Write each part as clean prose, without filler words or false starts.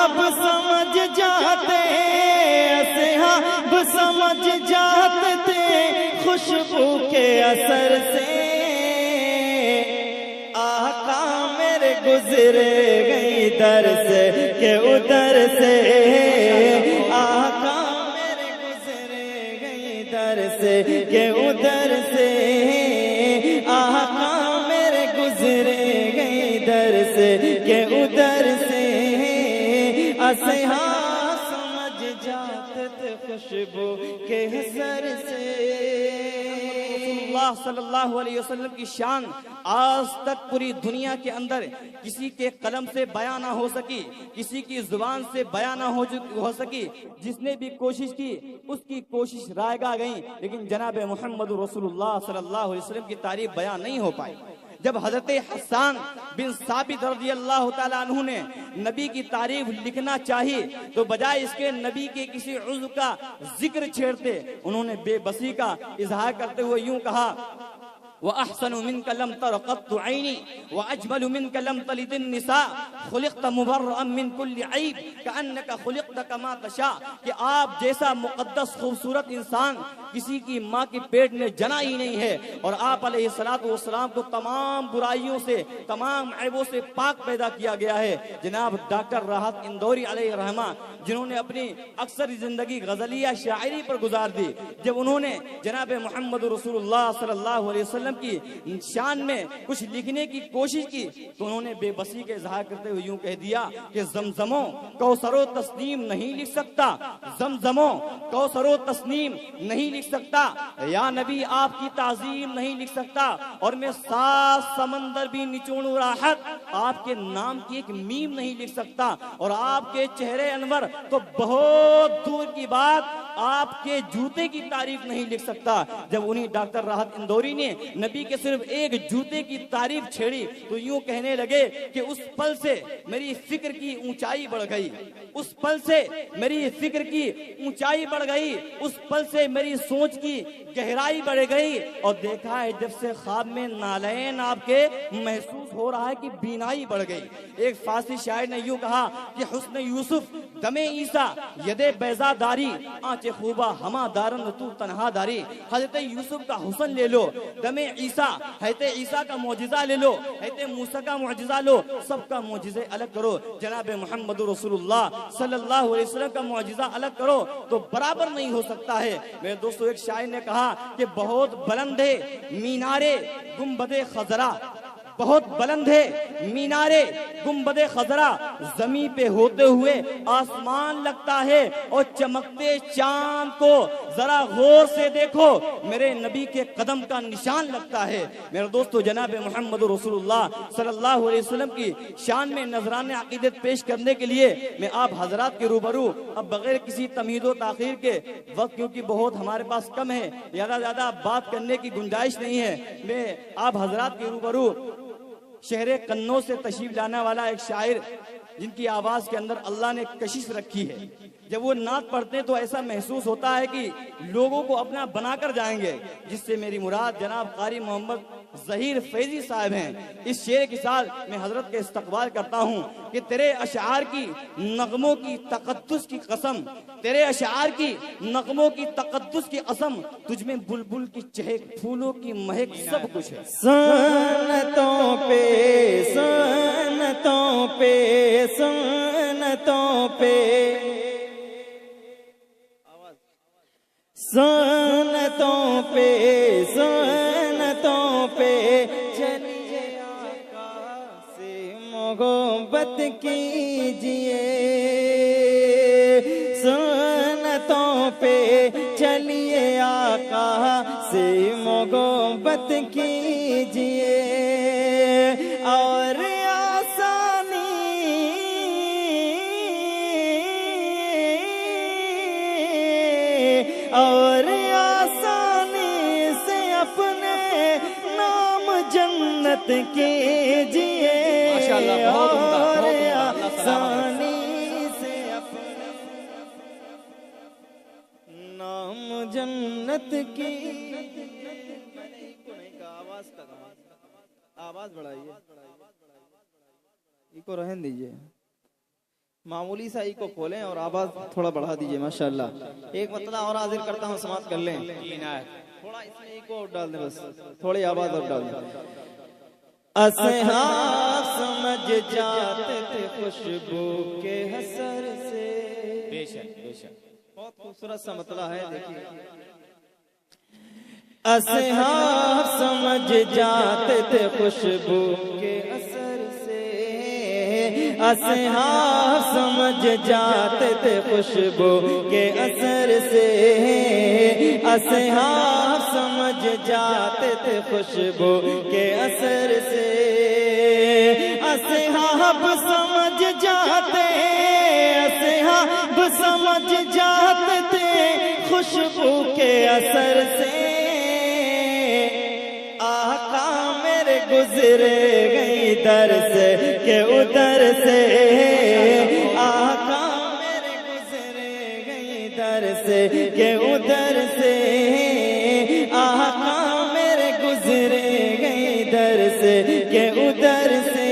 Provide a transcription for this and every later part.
اصحاب سمجھ جاتے، اصحاب سمجھ جاتے تھے خوشبو کے اثر سے، آقا میرے گزرے گئی در سے کہ ادھر سے، آقا میرے گزرے گئی در سے کہ ادھر سے، آقا میرے گزرے گئی در سے کہ ادھر سے، اصحاب سمجھ جاتے تھے خوشبو کے اثر سے۔ اللہ صلی اللہ علیہ وسلم کی شان آج تک پوری دنیا کے اندر کسی کے قلم سے بیان نہ ہو سکی، کسی کی زبان سے بیان نہ ہو سکی۔ جس نے بھی کوشش کی اس کی کوشش رائگاں گئی، لیکن جناب محمد رسول اللہ صلی اللہ علیہ وسلم کی تعریف بیان نہیں ہو پائی۔ جب حضرت حسان بن ثابت رضی اللہ تعالیٰ عنہ نے نبی کی تعریف لکھنا چاہی تو بجائے اس کے نبی کے کسی عضو کا ذکر چھیڑتے، انہوں نے بے بسی کا اظہار کرتے ہوئے یوں کہا، وَأَحْسَنُ مِنْكَ لَمْ تَرَ قَطُّ عَيْنِي وَأَجْمَلُ مِنْكَ لَمْ تَلِدِ النِّسَاءُ خُلِقْتَ مُبَرَّأً مِنْ كُلِّ عَيْبٍ كَأَنَّكَ خُلِقْتَ كَمَا تَشَاءُ، کہ آپ جیسا مقدس خوبصورت انسان کسی کی ماں کے پیٹ میں جنا ہی نہیں ہے، اور آپ علیہ السلام کو تمام برائیوں سے تمام عیبوں سے پاک پیدا کیا گیا ہے۔ جناب ڈاکٹر راحت اندوری علیہ الرحمہ جنہوں نے اپنی اکثر زندگی غزلیہ شاعری پر گزار دی، جب انہوں نے جناب محمد رسول اللہ صلی اللہ علیہ وسلم کی شان میں کچھ لکھنے کی کوشش کی تو انہوں نے بے بسی کے اظہار کرتے ہوئے یوں کہہ دیا کہ زمزموں کوثر و تسنیم نہیں لکھ سکتا، زمزموں کوثر و تسنیم نہیں لکھ سکتا، یا نبی آپ کی تعظیم نہیں لکھ سکتا، اور میں 7 سمندر بھی نچوڑوں راحت آپ کے نام کی ایک میم نہیں لکھ سکتا، اور آپ کے چہرے انور تو بہت دور کی بات آپ کے جوتے کی تعریف نہیں لکھ سکتا۔ جب انہی ڈاکٹر راحت اندوری نے نبی کے صرف ایک جوتے کی تعریف چھیڑی تو یوں کہنے لگے کہ اس پل سے میری فکر کی اونچائی بڑھ گئی، اس پل سے میری فکر کی اونچائی بڑھ گئی، اس پل سے میری سوچ کی گہرائی بڑھ گئی، اور دیکھا ہے جب سے خواب میں نالین آپ کے محسوس ہو رہا ہے کہ بینائی بڑھ گئی۔ ایک فارسی شاعر نے یوں کہا کہ حسن یوسف دم عیسیٰ ید بیضا داری آنچ خوبہ ہما دارن تو تنہا داری۔ حضرت یوسف کا حسن لے لو، دم عیسیٰ حضرت عیسیٰ کا معجزہ لے لو، حضرت موسیٰ کا معجزہ لو، سب کا معجزے الگ کرو، جناب محمد رسول اللہ صلی اللہ علیہ وسلم کا معجزہ الگ کرو تو برابر نہیں ہو سکتا ہے۔ میرے دوستو ایک شاعر نے کہا کہ بہت بلند ہے مینارے گنبد خضرا، بہت بلند ہے مینارے گنبد خضرا، زمین پہ ہوتے ہوئے آسمان لگتا ہے، اور چمکتے چاند کو ذرا غور سے دیکھو میرے نبی کے قدم کا نشان لگتا ہے۔ میرے دوستو جناب محمد رسول اللہ صلی اللہ علیہ وسلم کی شان میں نذران عقیدت پیش کرنے کے لیے میں آپ حضرات کے روبرو اب بغیر کسی تمہید و تاخیر کے، وقت کیونکہ بہت ہمارے پاس کم ہے، زیادہ بات کرنے کی گنجائش نہیں ہے، میں آپ حضرات کے روبرو شہر قنوج سے تشریف لانے والا ایک شاعر جن کی آواز کے اندر اللہ نے کشش رکھی ہے، جب وہ نعت پڑھتے ہیں تو ایسا محسوس ہوتا ہے کہ لوگوں کو اپنا بنا کر جائیں گے، جس سے میری مراد جناب قاری محمد ظہیر فیضی صاحب ہیں۔ اس شعر کے ساتھ میں حضرت کے استقبال کرتا ہوں کہ تیرے اشعار کی نغموں کی تقدس کی قسم، تیرے اشعار کی نغموں کی تقدس کی قسم، تجھ میں بلبل کی چہک پھولوں کی مہک سب کچھ ہے۔ سنتوں پہ سنتوں پہ سنتوں پہ سنتوں پہ سنتوں پہ چلیے آقا سے محبت کیجئے، سنتوں پہ چلیے آقا سے محبت کیجئے، اور آسانی سے اپنے نام جنت کیجئے، اور آسانی سے اپنے نام جنت کی۔ آواز بڑھائیے، یہ کو رہن دیجئے، معمولی سا ای کو کھولیں اور آواز تھوڑا بڑھا دیجئے ماشاءاللہ. ایک مرتبہ اور حاضر کرتا ہوں، سماعت کر لیں. تھوڑا اس میں ای کو اور ڈال دیں، بس تھوڑی آواز اور ڈال دیں. اصحاب سمجھ جاتے تھے خوشبو کے اثر سے. بے شک بے شک. بہت خوبصورت سا مطلع ہے، دیکھیے. اصحاب سمجھ جاتے تھے خوشبو کے اثر سے. اصحاب سمجھ جاتے تھے خوشبو کے اثر سے. اصحاب سمجھ جاتے تھے خوشبو کے اثر سے. اصحاب سمجھ جاتے، اصحاب سمجھ جاتے تھے خوشبو کے اثر سے. آقا میرے گزرے گئی در سے کہ ادھر سے. آقا میرے گزرے گئی در سے کہ ادھر سے. آقا میرے گزرے گئی در سے کہ ادھر سے.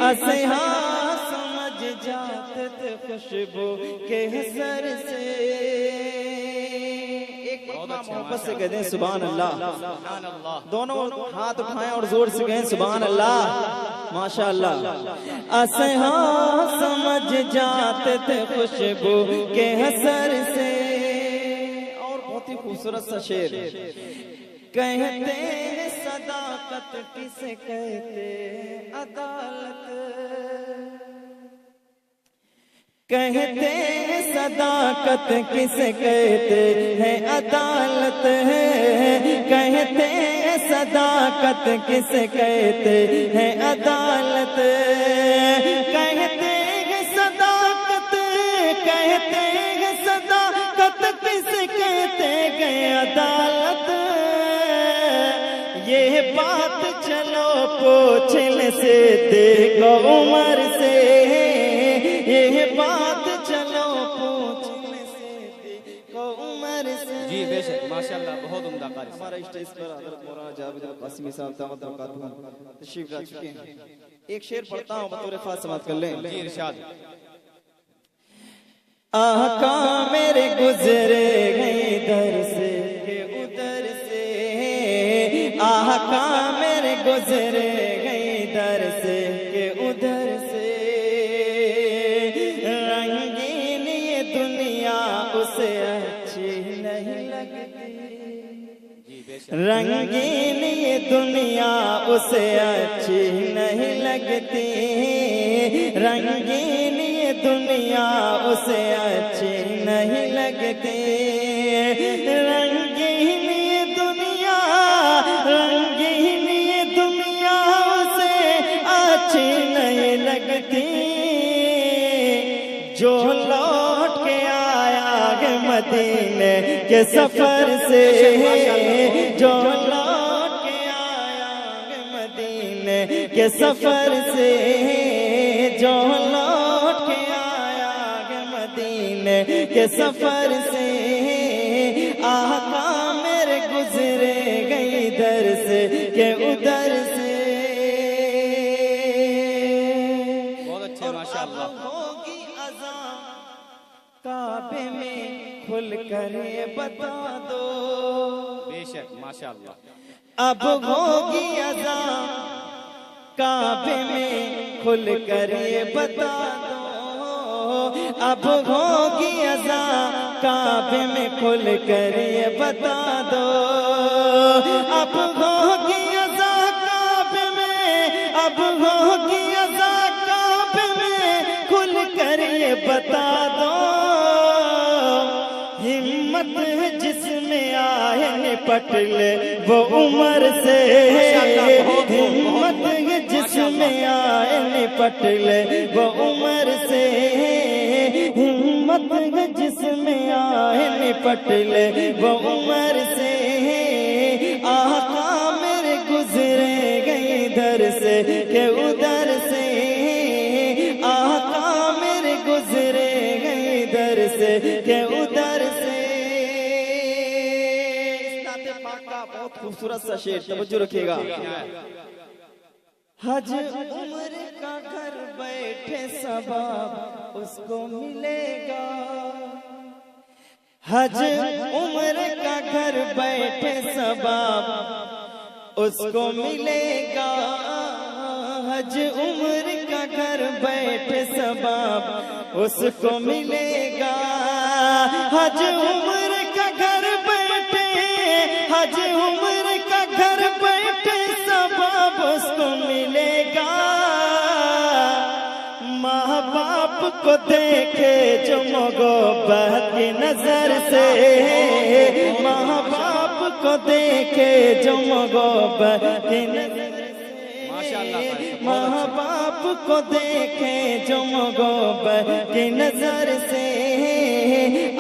اصحاب سمجھ جاتے تھے خوشبو کے اثر سے. محبت سے کہہ دیں سبحان اللہ. دونوں ہاتھ اٹھائیں اور زور سے کہیں سبحان اللہ. ماشاءاللہ. اصحاب سمجھ جاتے تھے خوشبو کے اثر سے. اور بہت ہی خوبصورت سا شعر. کہتے ہیں صداقت کسے کہتے عدالت. کہتے ہیں صداقت کسے کہتے ہیں عدالت ہے. کہتے ہیں صداقت کسے کہتے ہیں عدالت. کہتے ہیں صداقت، کہتے ہیں صداقت کسے کہتے ہیں عدالت. یہ بات چلو پوچھنے سے دیکھو عمر سے. یہ بات چلو پوچھنے سے دیکھو عمر سے. جی بے شک ماشاءاللہ، بہت عمدہ قاری. ہمارا اسٹیج پر حضرت مولانا جاوید القاسمی صاحب دامت برکاتہ تشریف لا چکے ہیں. ایک شعر پڑھتا ہوں، بطور خاص سماعت کر لیں. جی ارشاد. آقا میرے گزرے گئے در سے کہ ادھر سے. آقا میرے گزرے گئے در سے کہ ادھر سے. رنگین یہ دنیا اسے اچھی نہیں لگتی. رنگین یہ دنیا اسے اچھی نہیں لگتی. رنگین یہ دنیا اسے اچھی نہیں لگتی. رنگین یہ دنیا، رنگین یہ دنیا اسے اچھی نہیں لگتی. جو لوٹ کے آیا ہے مدینے کے سفر سے. جو لوٹ کے آیا ہے مدینے کے سفر سے. جو لوٹ کے آیا ہے مدینے کے سفر سے. آقا میرے گزرے گئی در سے کہ ادھر سے. بہت اچھے ماشاءاللہ. ہوگی اذان کعبے میں کھل کر یہ بتا دو. بے شک ماشاءاللہ. اب ہوگی اذان کعبے میں کھل کر یہ بتا دو. اب ہوگی اذان کعبے میں کھل کر یہ بتا دو. اب ہوگی اذان کعبے میں، اب ہوگی اذان کعبے میں کھل کر یہ بتا دو. ہمت ہے جس میں آئے نپٹ لے وہ عمر سے. ہمت ہے جس میں آئے نپٹ لے وہ عمر سے. ہمت ہے جس میں آئے نپٹ لے وہ عمر سے. آقا میرے گزرے گئی در سے کہ ادھر سے. آقا میرے گزرے گئی در سے کہ ادھر سے. بہت خوبصورت سا شعر، توجہ رکھیے گا. حج عمر کا گھر بیٹھ بیٹھے ثواب اس کو ملے گا حج عمر کا گھر بیٹھے ثواب اس کو ملے گا حج عمر کا گھر بیٹھے ثواب اس کو ملے گا حج عمر کا گھر بیٹھے حج عمر کا گھر بیٹھے ثواب اس کو ملے گا ماں باپ کو دیکھے جو محبت کی نظر سے ماں باپ کو دیکھے جو محبت کی نظر ماں باپ کو دیکھے جو محبت کی نظر سے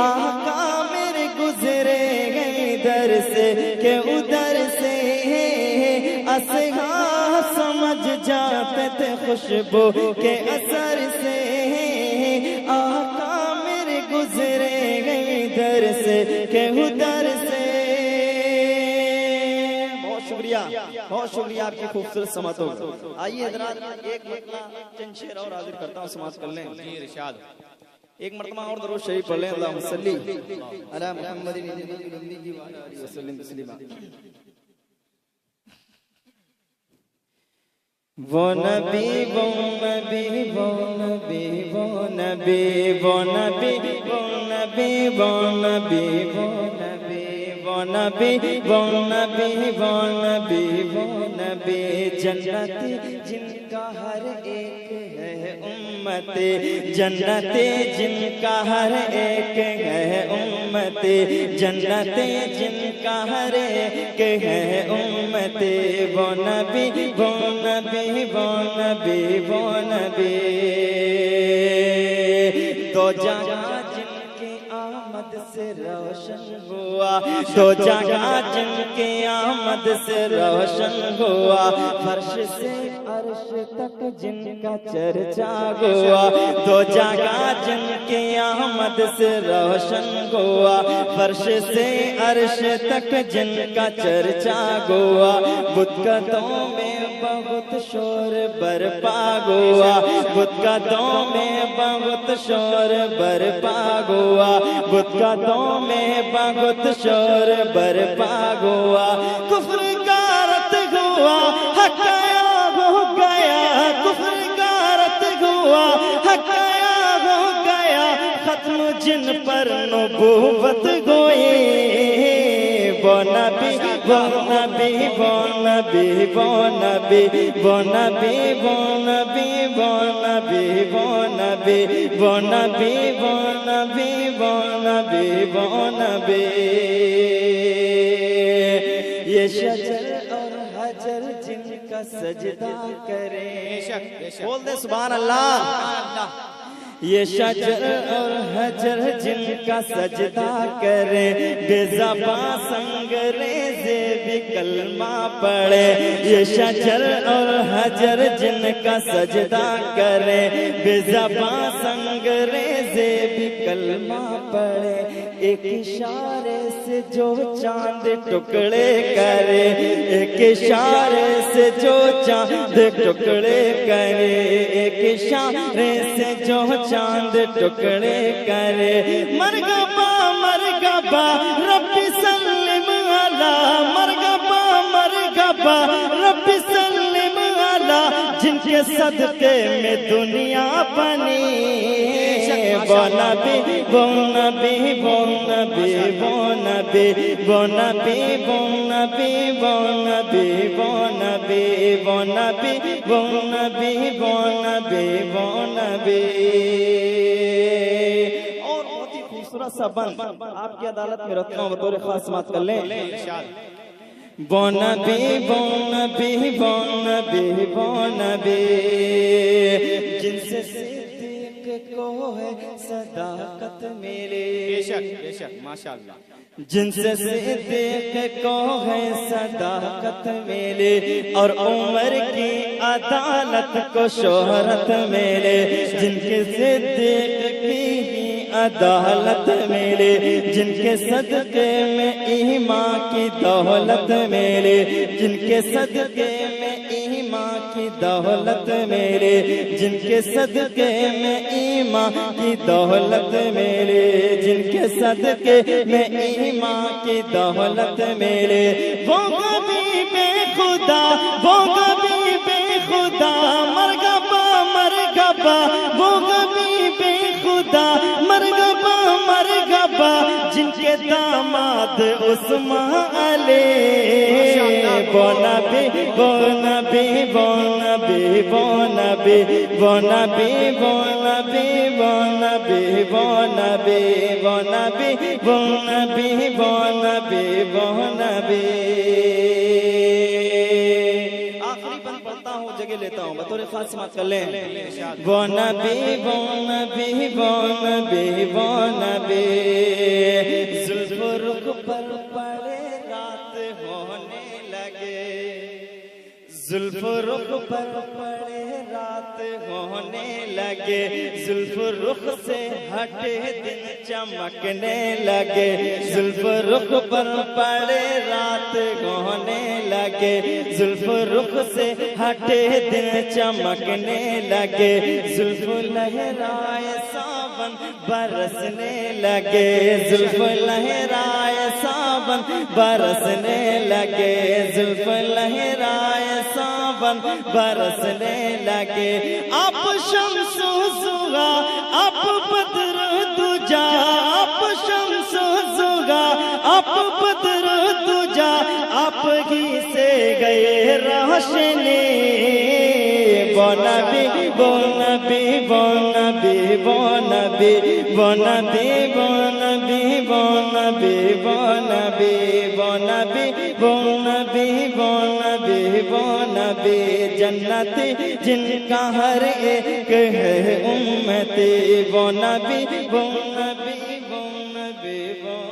آقا میرے گزرے گئے ادھر سے کہ ادھر سے اصحاب سمجھ جاتے تھے خوشبو کے اثر سے آقا میرے گزرے گئے ادھر سے کہ ادھر سے بہت شکریہ آپ کی خوبصورت سماعتوں کا آئیے حضرات ایک مرتبہ چند شعر اور حاضر کرتا ہوں سماعت کر لیں ایک مرتبہ اور درود شریف پڑھ لیں اللہم صلی علی محمد وسلم تسلیما وہ نبی وہ نبی وہ نبی وہ نبی وہ نبی وہ نبی وہ نبی وہ نبی وہ نبی وہ نبی وہ نبی وہ نبی جنتی جن کا ہر ایک ہے امت جنت جن کا ہر ایک ہے امت جنت جن کا ہر ایک ہے امت وہ نبی وہ نبی وہ نبی وہ نبی دو جگہ جن کی آمد سے روشن ہوا دو جگہ جن کی آمد سے روشن ہوا فرش سے عرش تک جن کا چرچا ہوا دو جگہ جن کی آمد سے روشن ہوا فرش سے عرش تک جن کا چرچا ہوا بدکتوں میں بہت شور برپا ہوا بدکتوں میں بہت شور برپا ہوا بدکتوں میں بہت شور برپا ہوا کفر غارت ہوا حقایا ہو گیا کفر غارت ہوا حقایا ہو گیا ختم جن پر نبوت گوئی وہ نبی وہ نبی وہ نبی وہ نبی وہ نبی وہ نبی وہ نبی وہ نبی وہ نبی وہ نبی وہ نبی وہ نبی یہ شجر اور حجر جن کا سجدہ کرے بول دے سبحان اللہ یہ شجر اور حجر جن کا سجدہ کرے بے زباں سنگریزے بھی کلمہ پڑھے یہ شجر اور حجر جن کا سجدہ کرے بے زباں سنگریزے بھی کلمہ پڑھے ایک اشارے سے جو چاند ٹکڑے کرے ایک اشارے سے جو چاند ٹکڑے کرے ایک اشارے سے جو چاند ٹکڑے کرے مرغبا مرغبا رب سلم علی مرغبا مرغبا رب سلم علی جن کے صدقے میں دنیا بنی وہ نبی وہ نبی وہ نبی وہ نبی وہ نبی وہ نبی وہ نبی وہ نبی وہ نبی وہ نبی وہ نبی وہ نبی اور بہت ہی خوبصورت سا بند آپ کی عدالت میں رکھتا ہوں بطور خاص سماعت کر لیں وہ نبی وہ نبی وہ نبی وہ نبی جن سے کو ہے صداقت میرے بے شک ماشاءاللہ جن سے صدیق کو ہے صداقت میرے اور عمر کی عدالت کو شہرت میرے جن کے صدیق کی عدالت میرے جن کے صدقے میں ایمان کی دولت میرے جن کے صدقے میں ایمان کی کی دولت میرے جن کے صدقے میں ایمان کی دولت میرے جن کے صدقے میں ایمان کی دولت میرے وہ کبھی بے خدا وہ کبھی بے خدا مرغبا مرغبا وہ کبھی بے خدا مرغبا مرغبا جن کے داماد عثمان علی وہ نبی وہ نبی وہ نبی وہ نبی وہ نبی وہ نبی وہ نبی وہ نبی وہ نبی وہ نبی وہ نبی وہ نبی آخری بند پڑھتا ہوں جگہ لیتا ہوں بطور خاص سماعت کر لیں وہ نبی وہ نبی وہ نبی وہ نبی زلف رخ پر پڑے رات ہونے لگے زلف رخ پر پڑے رات ہونے لگے زلف رخ سے ہٹے دن چمکنے لگے زلف رخ پر پڑے رات ہونے لگے زلف رخ سے ہٹے دن چمکنے لگے زلف لہرائے ساون برسنے لگے زلف لہرائے ساون برسنے لگے زلف لہرائے ساون برسنے لگے آپ شمس و زغا آپ بدر دجا آپ شمس و زغا آپ بدر دجا آپ ہی سے گئے روشنی وہ نبی وہ نبی وہ نبی وہ نبی وہ نبی وہ نبی وہ نبی وہ نبی وہ نبی وہ نبی وہ نبی وہ نبی جنتی جن کا ہر ایک ہے امتی وہ نبی وہ نبی وہ نبی وہ